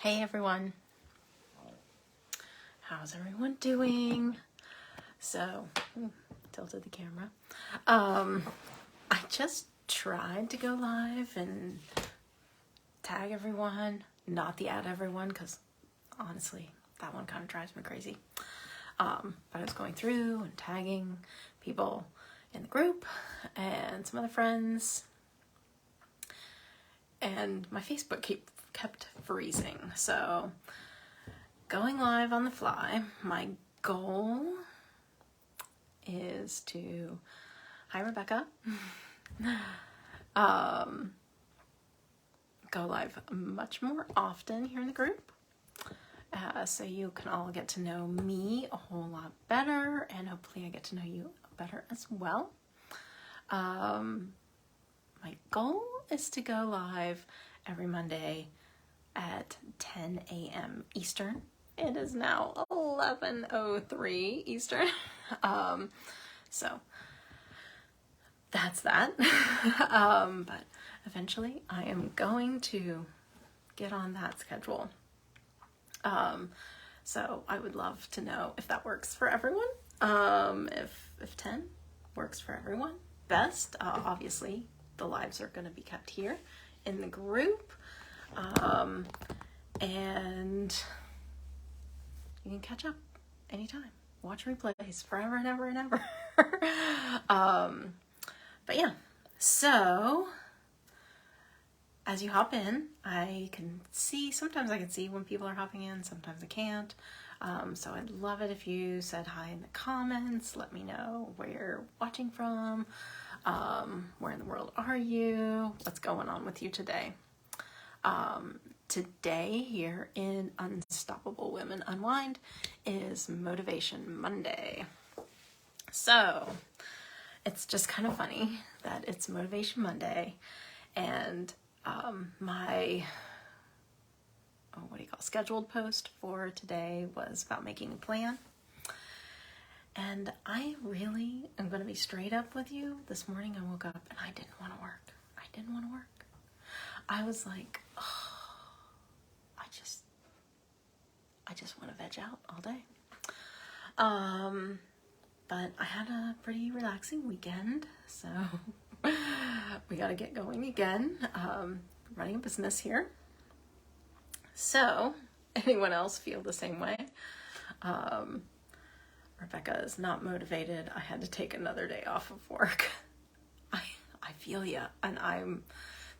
Hey everyone, how's everyone doing? So, tilted the camera. I just tried to go live and tag everyone, not the add everyone, because honestly, that one kind of drives me crazy. But I was going through and tagging people in the group and some other friends, and my Facebook kept freezing. So, going live on the fly, my goal is to, hi Rebecca, go live much more often here in the group, so you can all get to know me a whole lot better, and hopefully I get to know you better as well. My goal is to go live every Monday at 10 a.m. Eastern. It is now 11:03 Eastern. So that's that. But eventually I am going to get on that schedule. So I would love to know if that works for everyone. If 10 works for everyone, best. Obviously, the lives are going to be kept here in the group. And you can catch up anytime. Watch replays forever and ever and ever. But yeah, so as you hop in, sometimes I can see when people are hopping in, sometimes I can't. So I'd love it if you said hi in the comments. Let me know where you're watching from. Where in the world are you? What's going on with you today? Today here in Unstoppable Women Unwind is Motivation Monday. So it's just kind of funny that it's Motivation Monday, and my scheduled post for today was about making a plan. And I really am going to be straight up with you. This morning I woke up and I didn't want to work. I was like, oh, I just want to veg out all day. But I had a pretty relaxing weekend, so we got to get going again. Running a business here. So, anyone else feel the same way? Rebecca is not motivated. I had to take another day off of work. I feel ya, and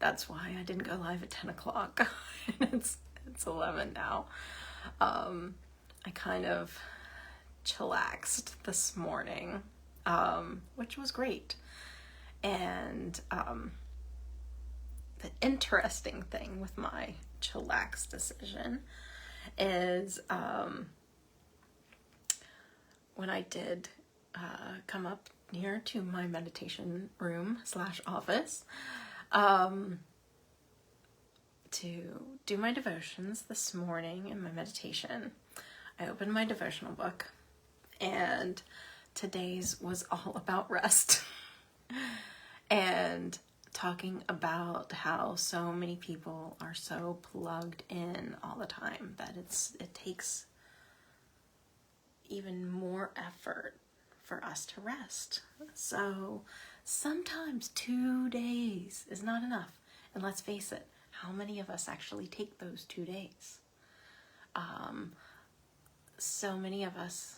that's why I didn't go live at 10 o'clock. It's 11 now. I kind of chillaxed this morning, which was great. And the interesting thing with my chillax decision is when I did come up here to my meditation room / office to do my devotions this morning in my meditation, I opened my devotional book, and today's was all about rest and talking about how so many people are so plugged in all the time that it takes even more effort for us to rest. So sometimes 2 days is not enough. And let's face it, how many of us actually take those 2 days? So many of us,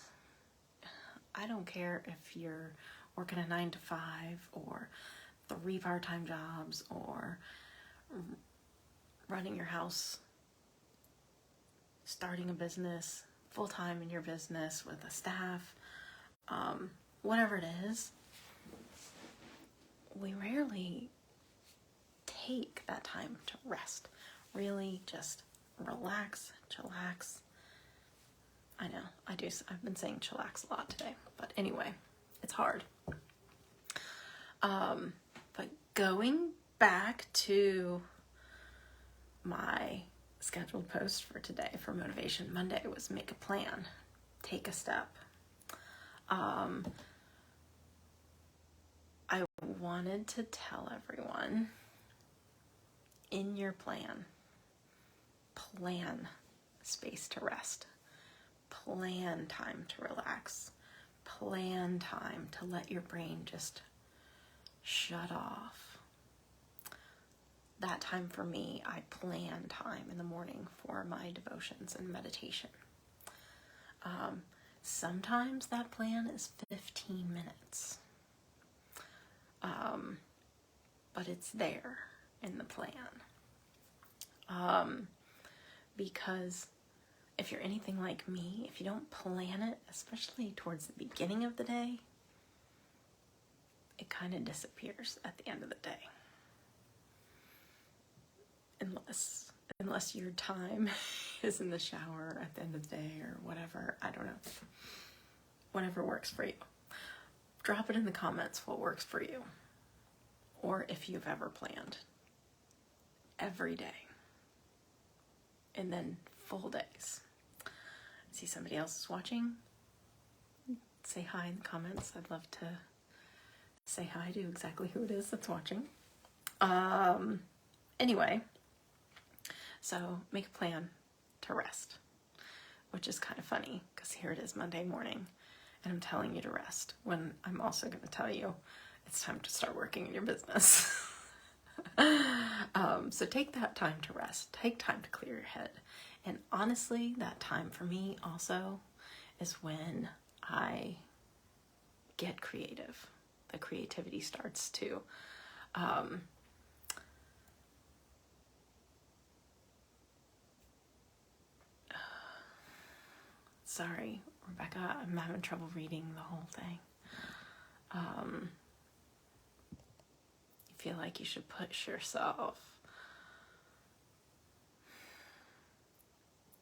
I don't care if you're working a 9-to-5 or 3 part-time jobs or running your house, starting a business, full-time in your business with a staff, whatever it is, we rarely take that time to rest. Really just relax, chillax. I know, I've been saying chillax a lot today, but anyway, it's hard. But going back to my scheduled post for today for Motivation Monday was make a plan, take a step. I wanted to tell everyone, in your plan, plan space to rest, plan time to relax, plan time to let your brain just shut off. That time for me, I plan time in the morning for my devotions and meditation. Sometimes that plan is 15 minutes. But it's there in the plan. Because if you're anything like me, if you don't plan it, especially towards the beginning of the day, it kind of disappears at the end of the day. Unless your time is in the shower at the end of the day or whatever, I don't know. Whatever works for you. Drop it in the comments what works for you. Or if you've ever planned every day. And then full days. I see somebody else is watching. Say hi in the comments. I'd love to say hi to exactly who it is that's watching. Anyway, so make a plan to rest, which is kind of funny because here it is Monday morning and I'm telling you to rest when I'm also going to tell you it's time to start working in your business. So take that time to rest, take time to clear your head. And honestly, that time for me also is when I get creative. The creativity starts to sorry, Rebecca, I'm having trouble reading the whole thing. You feel like you should push yourself.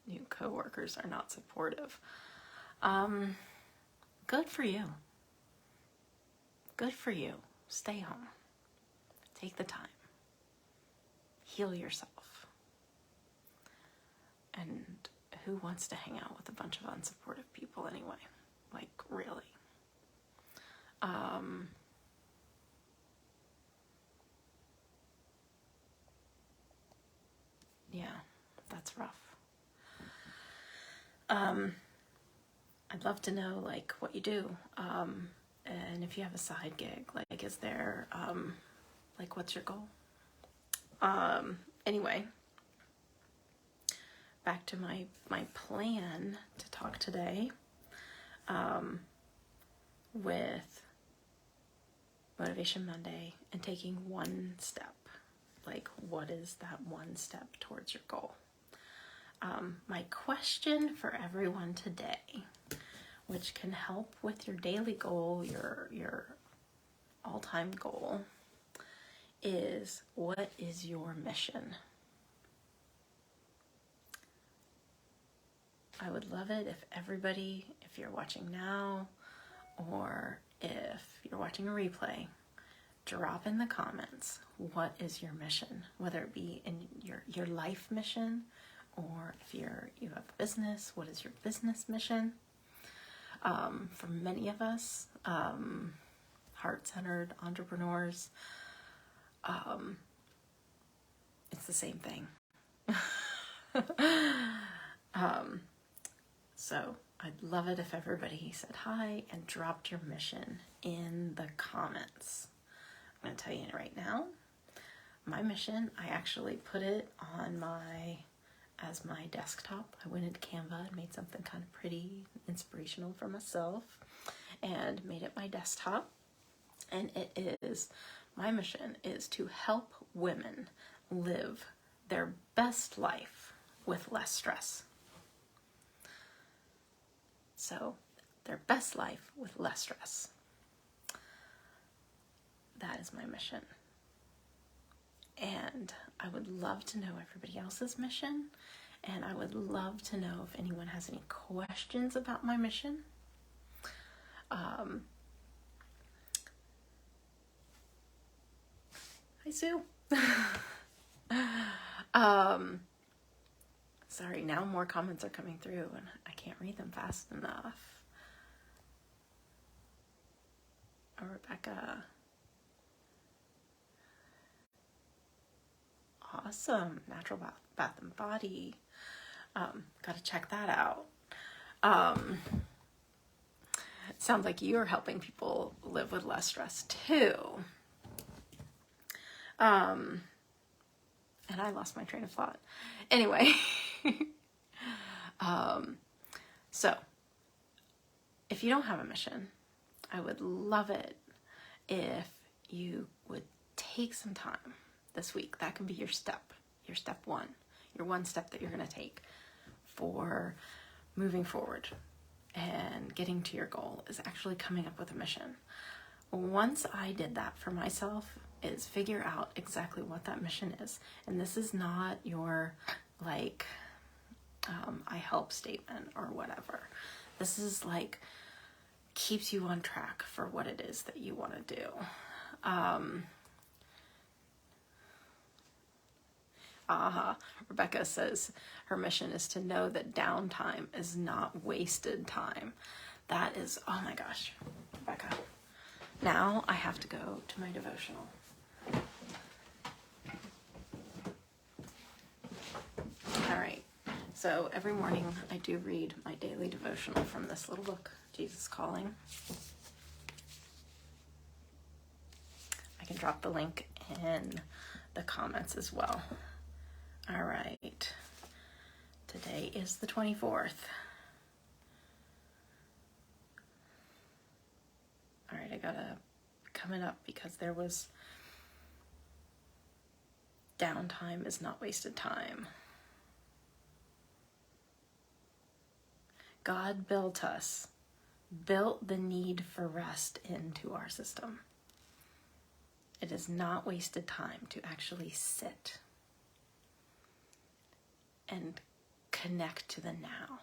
New coworkers are not supportive. Good for you. Good for you. Stay home. Take the time. Heal yourself. And who wants to hang out with a bunch of unsupportive people anyway? Like, really? Yeah, that's rough. I'd love to know, like, what you do. And if you have a side gig, like, is there, like, what's your goal? Anyway, back to my plan to talk today, with Motivation Monday and taking one step. Like, what is that one step towards your goal? My question for everyone today, which can help with your daily goal, your all-time goal, is what is your mission? I would love it if everybody, if you're watching now or if you're watching a replay, drop in the comments, what is your mission? Whether it be in your life mission, or if you have a business, what is your business mission? For many of us, heart-centered entrepreneurs, it's the same thing. So I'd love it if everybody said hi and dropped your mission in the comments. I'm going to tell you right now, my mission, I actually put it on as my desktop. I went into Canva and made something kind of pretty, inspirational for myself, and made it my desktop. And it is, my mission is to help women live their best life with less stress. So, their best life with less stress. That is my mission. And I would love to know everybody else's mission. And I would love to know if anyone has any questions about my mission. Hi, Sue. Sorry, now more comments are coming through and I can't read them fast enough. Rebecca. Awesome. Natural Bath and Body. Got to check that out. Sounds like you're helping people live with less stress too. And I lost my train of thought. Anyway, so if you don't have a mission, I would love it if you would take some time this week. That can be your step one, your one step that you're going to take for moving forward and getting to your goal is actually coming up with a mission. Once I did that for myself, is figure out exactly what that mission is. And this is not your like I help statement or whatever. This is like keeps you on track for what it is that you want to do. Rebecca says her mission is to know that downtime is not wasted time. That is, oh my gosh, Rebecca. Now I have to go to my devotional. All right. So every morning I do read my daily devotional from this little book, Jesus Calling. I can drop the link in the comments as well. All right. Today is the 24th. All right, I gotta come it up because there was downtime is not wasted time. God built the need for rest into our system. It is not wasted time to actually sit and connect to the now,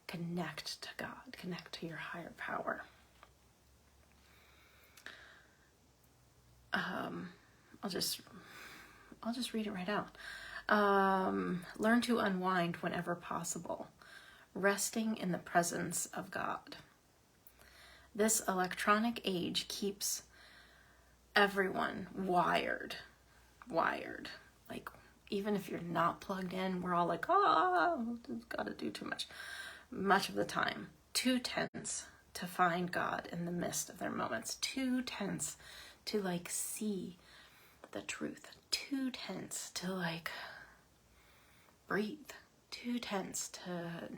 connect to God, connect to your higher power. I'll just read it right out. Learn to unwind whenever possible, resting in the presence of God. This electronic age keeps everyone wired. Like, even if you're not plugged in, we're all like, gotta do too much. Much of the time, too tense to find God in the midst of their moments. Too tense to like see the truth. Too tense to like breathe. Too tense to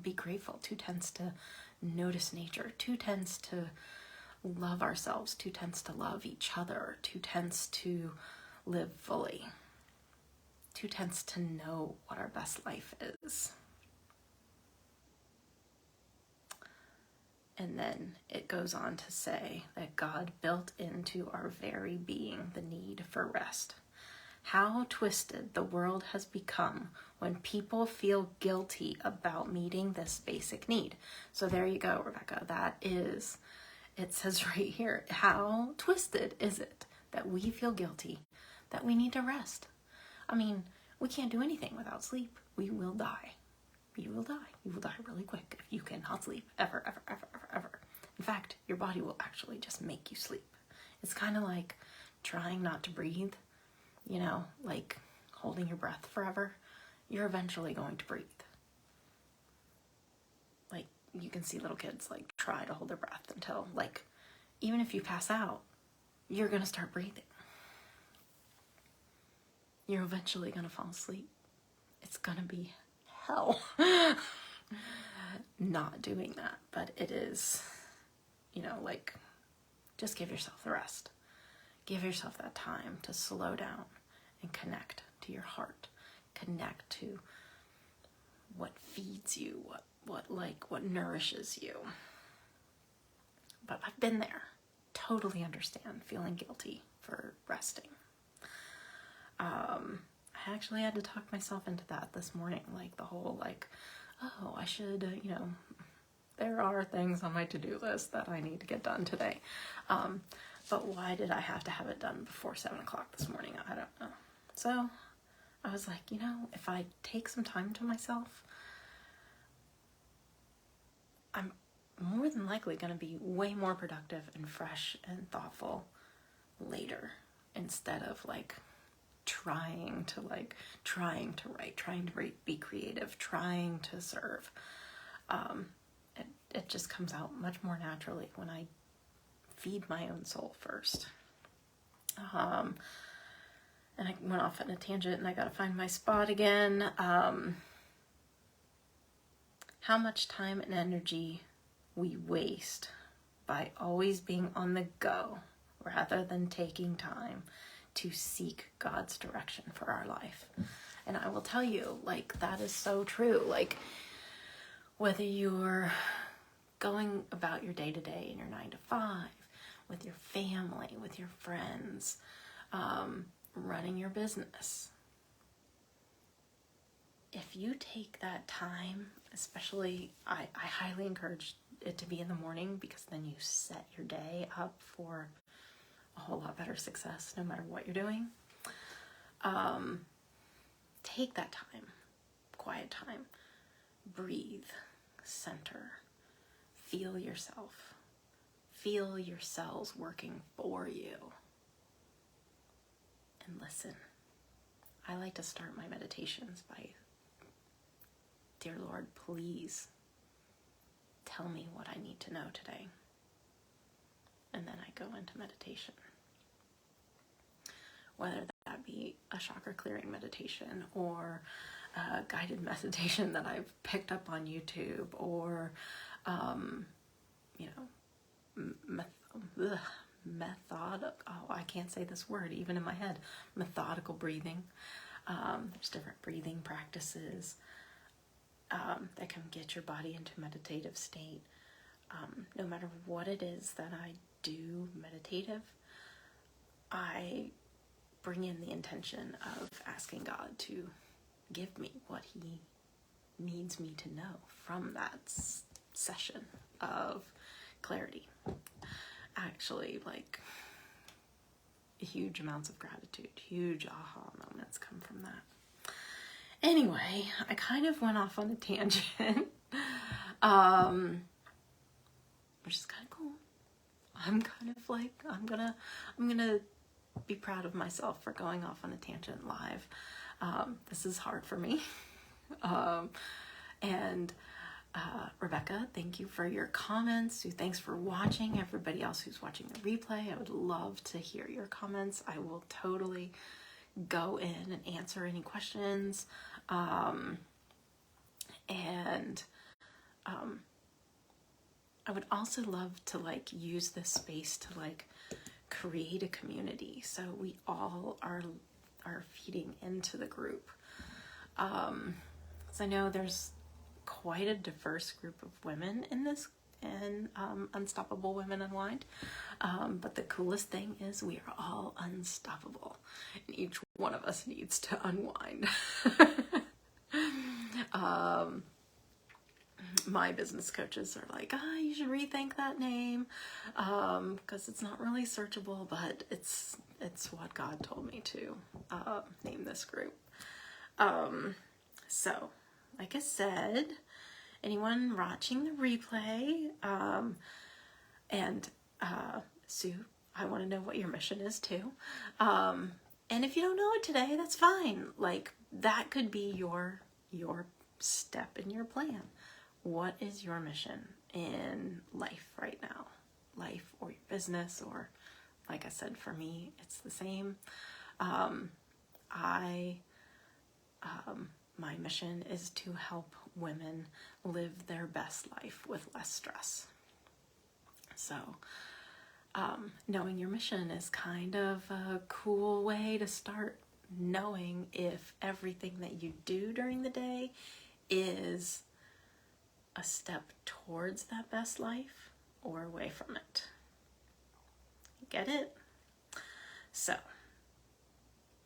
be grateful. Too tense to notice nature. Too tense to love ourselves. Too tense to love each other. Too tense to live fully. Too tense to know what our best life is. And then it goes on to say that God built into our very being the need for rest. How twisted the world has become when people feel guilty about meeting this basic need. So there you go, Rebecca. That is, it says right here, how twisted is it that we feel guilty that we need to rest? I mean, we can't do anything without sleep. We will die. You will die. You will die really quick if you cannot sleep ever. In fact, your body will actually just make you sleep. It's kind of like trying not to breathe, you know, like holding your breath forever. You're eventually going to breathe. Like, you can see little kids like try to hold their breath until, like, even if you pass out, you're going to start breathing. You're eventually going to fall asleep. It's going to be hell not doing that, but it is, you know, like, just give yourself the rest. Give yourself that time to slow down and connect to your heart, connect to what feeds you, what nourishes you. But I've been there. Totally understand feeling guilty for resting. I actually had to talk myself into that this morning, like the whole like, oh, I should, you know, there are things on my to-do list that I need to get done today. But why did I have to have it done before 7 o'clock this morning? I don't know. So I was like, you know, if I take some time to myself, I'm more than likely going to be way more productive and fresh and thoughtful later, instead of like trying to write, trying to be creative, trying to serve. It just comes out much more naturally when I feed my own soul first. And I went off on a tangent and I gotta find my spot again. How much time and energy we waste by always being on the go rather than taking time to seek God's direction for our life. And I will tell you, like, that is so true. Like, whether you're going about your day-to-day in your 9 to 5, with your family, with your friends, running your business, if you take that time, especially, I highly encourage it to be in the morning, because then you set your day up for a whole lot better success no matter what you're doing. Take that time, quiet time, breathe, center, feel yourself, feel your cells working for you, and listen. I like to start my meditations by, dear Lord, please tell me what I need to know today. And then I go into meditation. Whether that be a chakra clearing meditation, or a guided meditation that I've picked up on YouTube, or, I can't say this word even in my head, methodical breathing. There's different breathing practices that can get your body into a meditative state. No matter what it is that I do meditative, I bring in the intention of asking God to give me what He needs me to know from that session of clarity. Actually, like, huge amounts of gratitude, huge aha moments come from that. Anyway, I kind of went off on a tangent, which is kind of cool. I'm kind of like, I'm gonna be proud of myself for going off on a tangent live. This is hard for me. Rebecca, thank you for your comments. Thanks for watching. Everybody else who's watching the replay, I would love to hear your comments. I will totally go in and answer any questions. I would also love to use this space to create a community, so we all are feeding into the group. So I know there's quite a diverse group of women in this, and Unstoppable Women Unwind. But the coolest thing is we are all unstoppable, and each one of us needs to unwind. My business coaches are like, you should rethink that name, because it's not really searchable, but it's what God told me to name this group. So, like I said, anyone watching the replay, and Sue, I want to know what your mission is too. And if you don't know it today, that's fine. That could be your step in your plan. What is your mission in life right now? Life or your business, or, like I said, for me, it's the same. My mission is to help women live their best life with less stress. So, knowing your mission is kind of a cool way to start knowing if everything that you do during the day is a step towards that best life or away from it. Get it? So,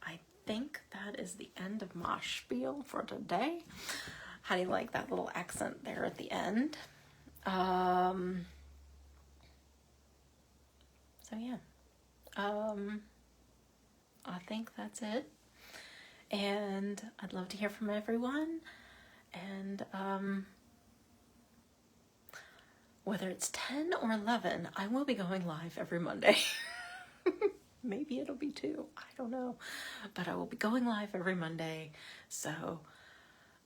I think that is the end of my spiel for today. How do you like that little accent there at the end? So yeah, I think that's it. And I'd love to hear from everyone. And whether it's 10 or 11, I will be going live every Monday. Maybe it'll be 2. I don't know. But I will be going live every Monday. So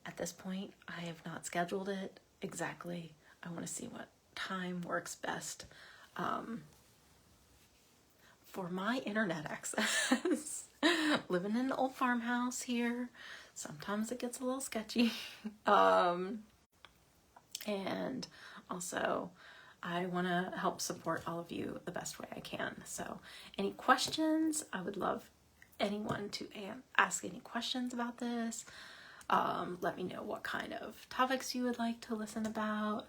at this point, I have not scheduled it exactly. I want to see what time works best for my internet access. Living in an old farmhouse here, sometimes it gets a little sketchy. And also, I want to help support all of you the best way I can. So any questions, I would love anyone to ask any questions about this. Let me know what kind of topics you would like to listen about.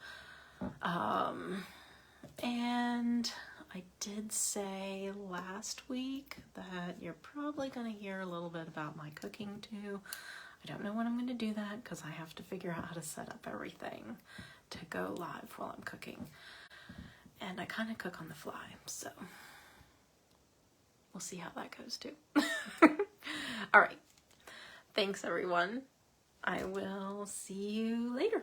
And I did say last week that you're probably going to hear a little bit about my cooking too. I don't know when I'm going to do that because I have to figure out how to set up everything to go live while I'm cooking. And I kind of cook on the fly, so we'll see how that goes too. All right. Thanks, everyone. I will see you later.